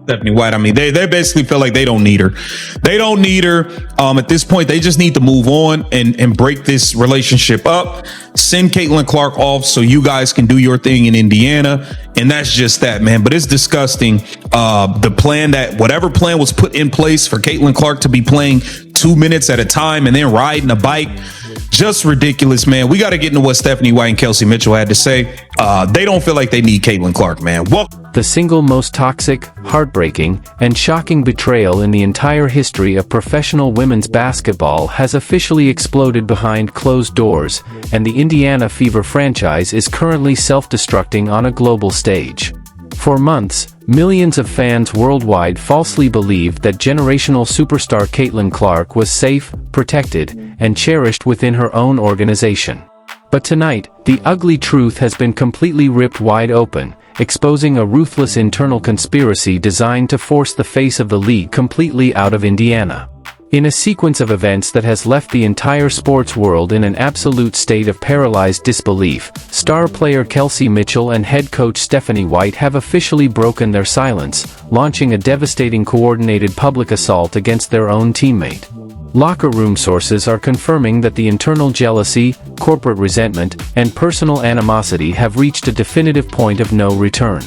Stephanie White. I mean, they basically feel like they don't need her. They don't need her. At this point, they just need to move on and break this relationship up. Send Caitlin Clark off so you guys can do your thing in Indiana. And that's just that, man. But it's disgusting. The plan whatever plan was put in place for Caitlin Clark to be playing 2 minutes at a time and then riding a bike. Just ridiculous, man. We got to get into what Stephanie White and Kelsey Mitchell had to say. They don't feel like they need Caitlin Clark, man. The single most toxic, heartbreaking, and shocking betrayal in the entire history of professional women's basketball has officially exploded behind closed doors, and the Indiana Fever franchise is currently self-destructing on a global stage. For months, millions of fans worldwide falsely believed that generational superstar Caitlin Clark was safe, protected, and cherished within her own organization. But tonight, the ugly truth has been completely ripped wide open, exposing a ruthless internal conspiracy designed to force the face of the league completely out of Indiana. In a sequence of events that has left the entire sports world in an absolute state of paralyzed disbelief, star player Kelsey Mitchell and head coach Stephanie White have officially broken their silence, launching a devastating coordinated public assault against their own teammate. Locker room sources are confirming that the internal jealousy, corporate resentment, and personal animosity have reached a definitive point of no return.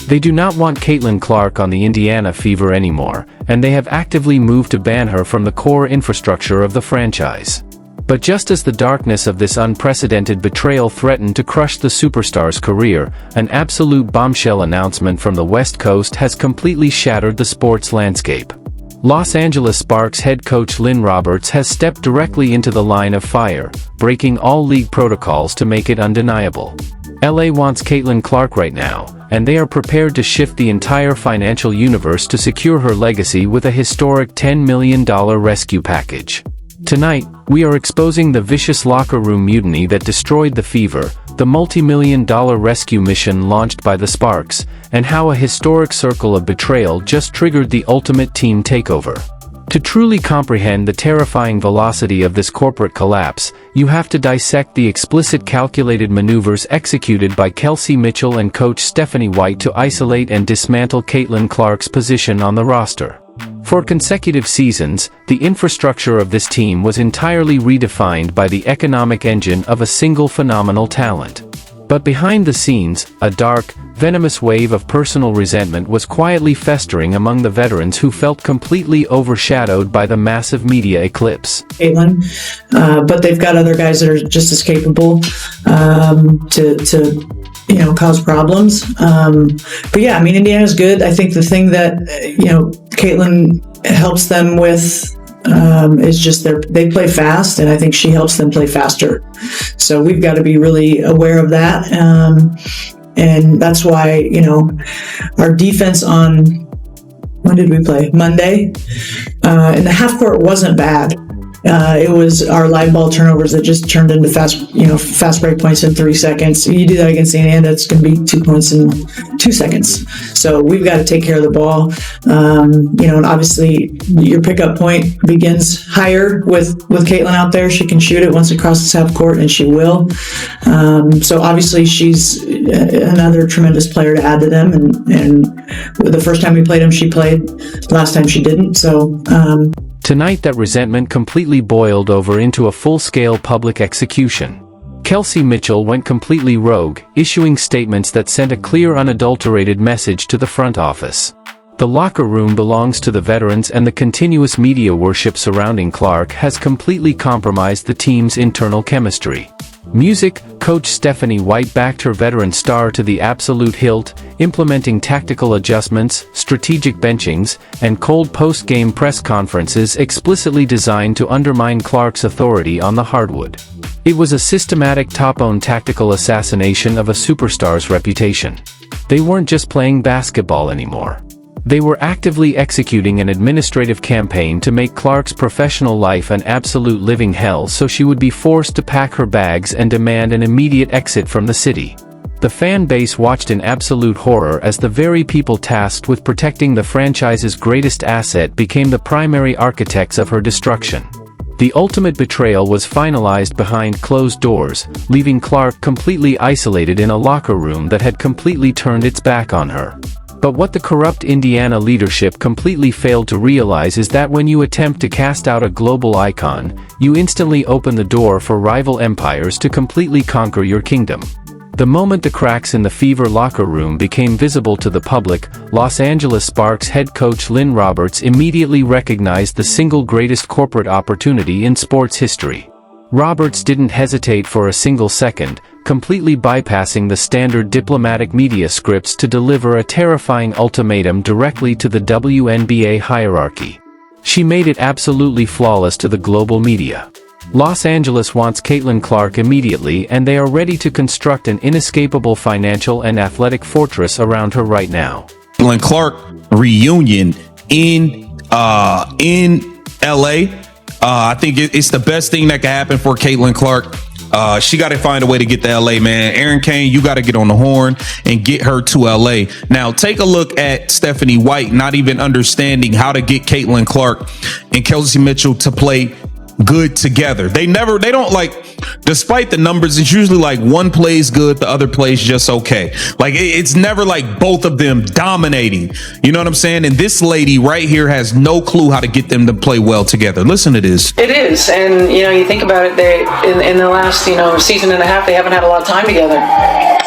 They do not want Caitlin Clark on the Indiana Fever anymore, and they have actively moved to ban her from the core infrastructure of the franchise. But just as the darkness of this unprecedented betrayal threatened to crush the superstar's career, an absolute bombshell announcement from the West Coast has completely shattered the sports landscape. Los Angeles Sparks head coach Lynn Roberts has stepped directly into the line of fire, breaking all league protocols to make it undeniable. LA wants Caitlin Clark right now, and they are prepared to shift the entire financial universe to secure her legacy with a historic $10 million rescue package. Tonight, we are exposing the vicious locker room mutiny that destroyed the Fever, the multi-million-dollar rescue mission launched by the Sparks, and how a historic circle of betrayal just triggered the ultimate team takeover. To truly comprehend the terrifying velocity of this corporate collapse, you have to dissect the explicit calculated maneuvers executed by Kelsey Mitchell and coach Stephanie White to isolate and dismantle Caitlin Clark's position on the roster. For consecutive seasons, the infrastructure of this team was entirely redefined by the economic engine of a single phenomenal talent. But behind the scenes, a dark, venomous wave of personal resentment was quietly festering among the veterans who felt completely overshadowed by the massive media eclipse. Caitlin, but they've got other guys that are just as capable to cause problems. But yeah, I mean, Indiana's good. I think the thing that Caitlin helps them with is just they play fast, and I think she helps them play faster. So we've got to be really aware of that. And that's why, our defense on, when did we play? Monday. In the half court wasn't bad. It was our live ball turnovers that just turned into fast break points in 3 seconds. You do that against Indiana, it's going to be 2 points in 2 seconds. So we've got to take care of the ball. And obviously your pickup point begins higher with Caitlin out there. She can shoot it once it crosses half court, and she will. So obviously she's another tremendous player to add to them. And the first time we played them, she played. Last time she didn't. So, Tonight that resentment completely boiled over into a full-scale public execution. Kelsey Mitchell went completely rogue, issuing statements that sent a clear unadulterated message to the front office. The locker room belongs to the veterans, and the continuous media worship surrounding Clark has completely compromised the team's internal chemistry. Music, coach Stephanie White backed her veteran star to the absolute hilt, implementing tactical adjustments, strategic benchings, and cold post-game press conferences explicitly designed to undermine Clark's authority on the hardwood. It was a systematic top-owned tactical assassination of a superstar's reputation. They weren't just playing basketball anymore. They were actively executing an administrative campaign to make Clark's professional life an absolute living hell, so she would be forced to pack her bags and demand an immediate exit from the city. The fan base watched in absolute horror as the very people tasked with protecting the franchise's greatest asset became the primary architects of her destruction. The ultimate betrayal was finalized behind closed doors, leaving Clark completely isolated in a locker room that had completely turned its back on her. But what the corrupt Indiana leadership completely failed to realize is that when you attempt to cast out a global icon, you instantly open the door for rival empires to completely conquer your kingdom. The moment the cracks in the Fever locker room became visible to the public, Los Angeles Sparks head coach Lynn Roberts immediately recognized the single greatest corporate opportunity in sports history. Roberts didn't hesitate for a single second, completely bypassing the standard diplomatic media scripts to deliver a terrifying ultimatum directly to the WNBA hierarchy. She made it absolutely flawless to the global media. Los Angeles wants Caitlin Clark immediately, and they are ready to construct an inescapable financial and athletic fortress around her right now. Caitlin Clark reunion in LA. I think it's the best thing that can happen for Caitlin Clark. She got to find a way to get to LA, man. Aaron Kane, you got to get on the horn and get her to LA. Now, take a look at Stephanie White, not even understanding how to get Caitlin Clark and Kelsey Mitchell to play good together. They don't, like, despite the numbers, it's usually like one plays good, the other plays just okay. Like, it's never like both of them dominating. You know what I'm saying? And this lady right here has no clue how to get them to play well together. Listen to this. It is. And, you think about it, they, in the last, season and a half, they haven't had a lot of time together.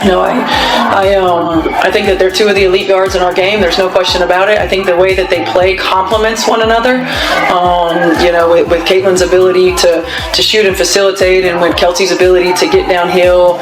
I think that they're two of the elite guards in our game. There's no question about it. I think the way that they play complements one another. With Caitlin's ability to shoot and facilitate, and with Kelsey's ability to get downhill,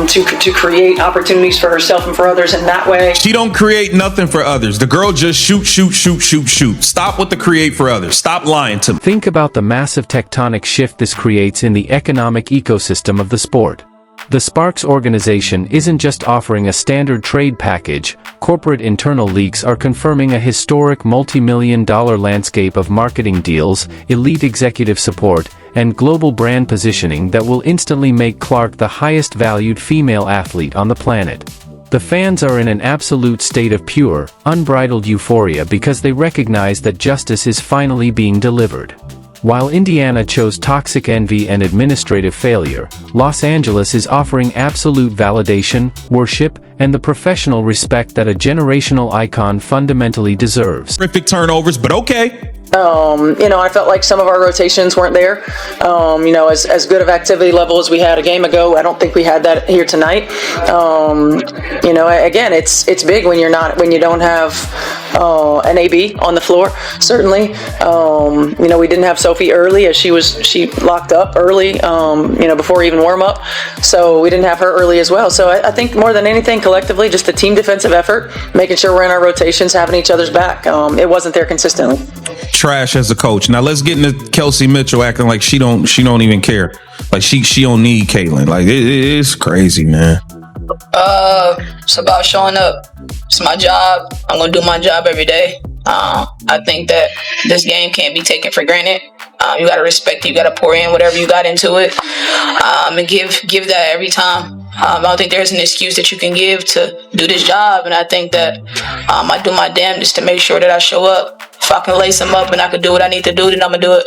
to create opportunities for herself and for others in that way. She don't create nothing for others. The girl just shoot. Stop with the create for others. Stop lying to me. Think about the massive tectonic shift this creates in the economic ecosystem of the sport. The Sparks organization isn't just offering a standard trade package. Corporate internal leaks are confirming a historic multi-million-dollar landscape of marketing deals, elite executive support, and global brand positioning that will instantly make Clark the highest valued female athlete on the planet. The fans are in an absolute state of pure, unbridled euphoria because they recognize that justice is finally being delivered. While Indiana chose toxic envy and administrative failure, Los Angeles is offering absolute validation, worship, and the professional respect that a generational icon fundamentally deserves. Terrific turnovers, but okay. I felt like some of our rotations weren't there. As good of activity level as we had a game ago, I don't think we had that here tonight. Again, it's big when you don't have an AB on the floor. Certainly, we didn't have Sophie early as she locked up early. Before even warm up, so we didn't have her early as well. So I think more than anything, collectively, just a team defensive effort, making sure we're in our rotations, having each other's back. It wasn't there consistently. Trash as a coach. Now let's get into Kelsey Mitchell acting like she don't even care. Like she don't need Caitlin. Like it's crazy, man. It's about showing up. It's my job. I'm gonna do my job every day. I think that this game can't be taken for granted. You gotta respect it. You gotta pour in whatever you got into it, and give that every time. I don't think there's an excuse that you can give to do this job, and I think that I do my damnedest to make sure that I show up. If I can lace them up and I can do what I need to do, then I'm gonna do it.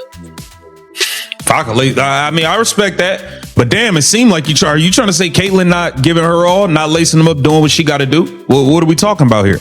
I respect that, but damn, it seemed like are you trying to say Caitlin not giving her all, not lacing them up, doing what she got to do? Well, what are we talking about here?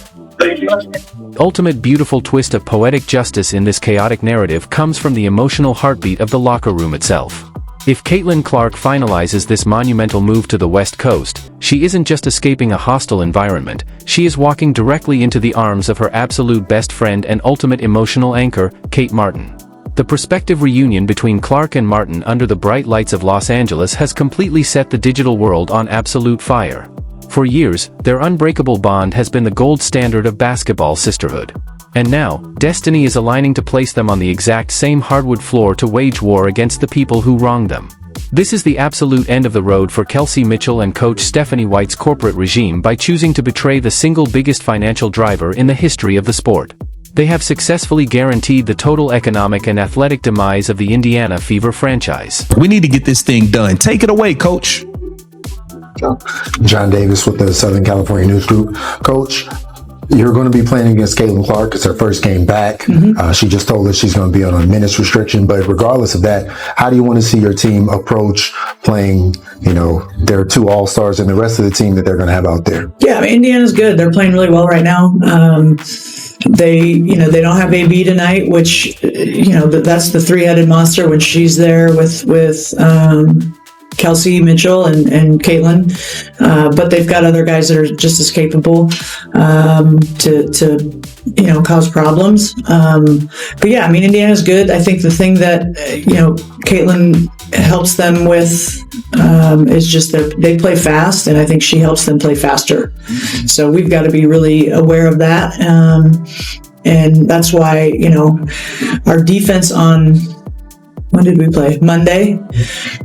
Ultimate beautiful twist of poetic justice in this chaotic narrative comes from the emotional heartbeat of the locker room itself. If Caitlin Clark finalizes this monumental move to the West Coast, she isn't just escaping a hostile environment, she is walking directly into the arms of her absolute best friend and ultimate emotional anchor, Kate Martin. The prospective reunion between Clark and Martin under the bright lights of Los Angeles has completely set the digital world on absolute fire. For years, their unbreakable bond has been the gold standard of basketball sisterhood. And now, destiny is aligning to place them on the exact same hardwood floor to wage war against the people who wronged them. This is the absolute end of the road for Kelsey Mitchell and coach Stephanie White's corporate regime by choosing to betray the single biggest financial driver in the history of the sport. They have successfully guaranteed the total economic and athletic demise of the Indiana Fever franchise. We need to get this thing done. Take it away, Coach. John Davis with the Southern California News Group. Coach, You're going to be playing against Caitlin Clark. It's her first game back. She just told us she's going to be on a minutes restriction. But regardless of that, how do you want to see your team approach playing, their two all-stars and the rest of the team that they're going to have out there? Yeah, I mean, Indiana's good. They're playing really well right now. They don't have AB tonight, which, that's the three-headed monster when she's there with Kelsey Mitchell and Caitlin, but they've got other guys that are just as capable to cause problems. But yeah, I mean, Indiana's good. I think the thing that Caitlin helps them with is just they play fast, and I think she helps them play faster. So we've got to be really aware of that, and that's why our defense on. When did we play? Monday.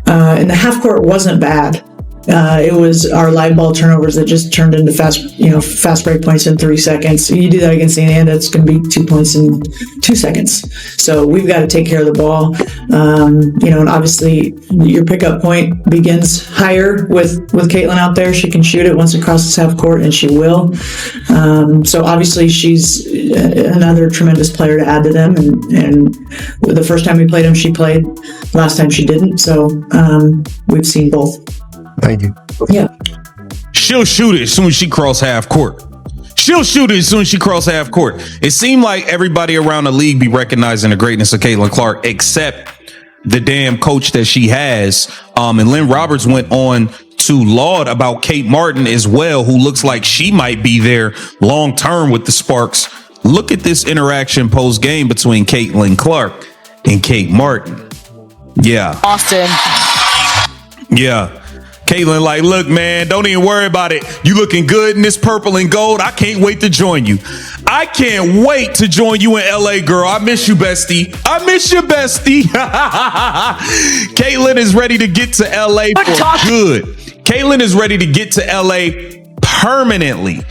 And the half court wasn't bad. It was our live ball turnovers that just turned into fast break points in 3 seconds. You do that against Indiana, it's going to be 2 points in 2 seconds. So we've got to take care of the ball. And obviously your pickup point begins higher with Caitlin out there. She can shoot it once it crosses half court, and she will. So obviously she's another tremendous player to add to them. And the first time we played them, she played. Last time she didn't. So we've seen both. Thank you. Yeah. She'll shoot it as soon as she cross half court. It seemed like everybody around the league be recognizing the greatness of Caitlin Clark, except the damn coach that she has. And Lynn Roberts went on to laud about Kate Martin as well, who looks like she might be there long term with the Sparks. Look at this interaction post game between Caitlin Clark and Kate Martin. Yeah. Austin. Yeah. Caitlin like, look, man, don't even worry about it. You looking good in this purple and gold. I can't wait to join you. I can't wait to join you in LA, girl. I miss you, bestie. Caitlin is ready to get to LA for good. Caitlin is ready to get to LA permanently.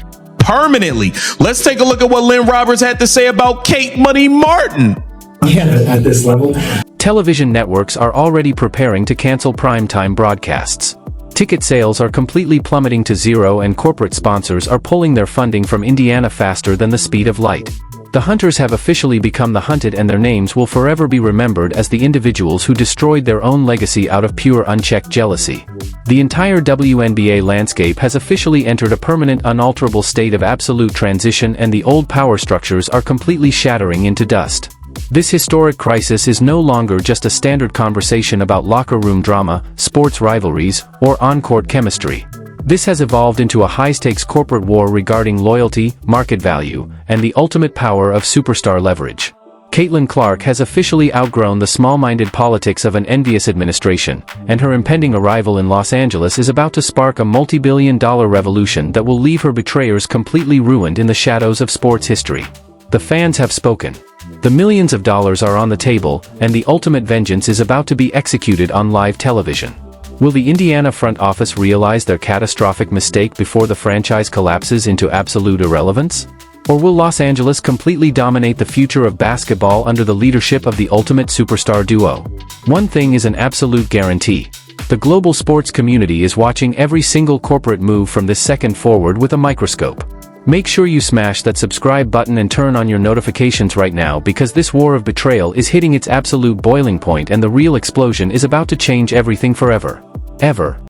Let's take a look at what Lynn Roberts had to say about Kate Money Martin. At this level. Television networks are already preparing to cancel primetime broadcasts. Ticket sales are completely plummeting to zero, and corporate sponsors are pulling their funding from Indiana faster than the speed of light. The Hunters have officially become the hunted, and their names will forever be remembered as the individuals who destroyed their own legacy out of pure unchecked jealousy. The entire WNBA landscape has officially entered a permanent, unalterable state of absolute transition, and the old power structures are completely shattering into dust. This historic crisis is no longer just a standard conversation about locker room drama, sports rivalries, or on-court chemistry. This has evolved into a high-stakes corporate war regarding loyalty, market value, and the ultimate power of superstar leverage. Caitlin Clark has officially outgrown the small-minded politics of an envious administration, and her impending arrival in Los Angeles is about to spark a multi-billion-dollar revolution that will leave her betrayers completely ruined in the shadows of sports history. The fans have spoken. The millions of dollars are on the table, and the ultimate vengeance is about to be executed on live television. Will the Indiana front office realize their catastrophic mistake before the franchise collapses into absolute irrelevance? Or will Los Angeles completely dominate the future of basketball under the leadership of the ultimate superstar duo? One thing is an absolute guarantee. The global sports community is watching every single corporate move from this second forward with a microscope. Make sure you smash that subscribe button and turn on your notifications right now, because this war of betrayal is hitting its absolute boiling point, and the real explosion is about to change everything forever. Ever.